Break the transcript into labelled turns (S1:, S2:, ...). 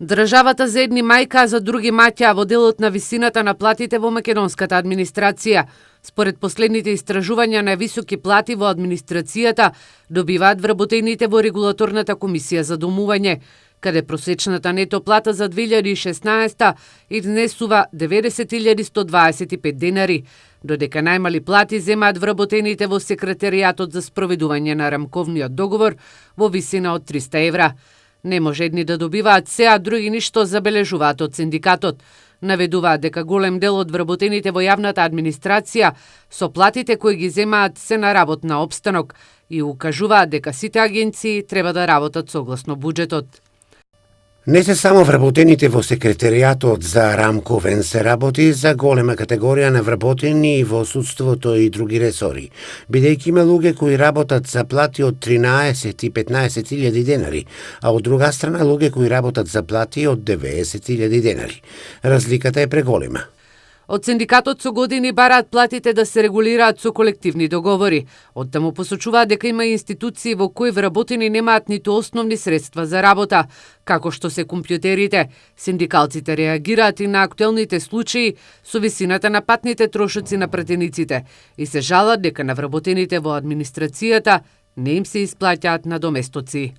S1: Државата за едни мајка, а за други маќа во делот на висината на платите во македонската администрација. Според последните истражувања, највисоки плати во администрацијата добиваат вработените во регулаторната комисија за домување, каде просечната нето плата за 2016 изнесува 90.125 денари, додека најмали плати земаат вработените во секретаријатот за спроведување на рамковниот договор во висина од 300 евра. Не може едни да добиваат се, а други ништо, забележуваат од синдикатот. Наведуваат дека голем дел од вработените во јавната администрација со платите кои ги земаат се на работна обстанок и укажуваат дека сите агенции треба да работат согласно буџетот.
S2: Не се само вработените во секретаријатот за рамковен се работи за голема категорија на вработени и во судството и други ресори, бидејќи има луѓе кои работат за плати од 13 и 15.000 денари, а од друга страна луѓе кои работат за плати од 90.000 денари. Разликата е преголема.
S1: Од синдикатот со години бараат платите да се регулираат со колективни договори. Оттаму посочуваат дека има институции во кои вработени немаат ниту основни средства за работа, како што се компјутерите. Синдикалците реагираат и на актуелните случаи со висината на патните трошоци на пратениците и се жалат дека на вработените во администрацијата не им се исплаќаат надоместоци.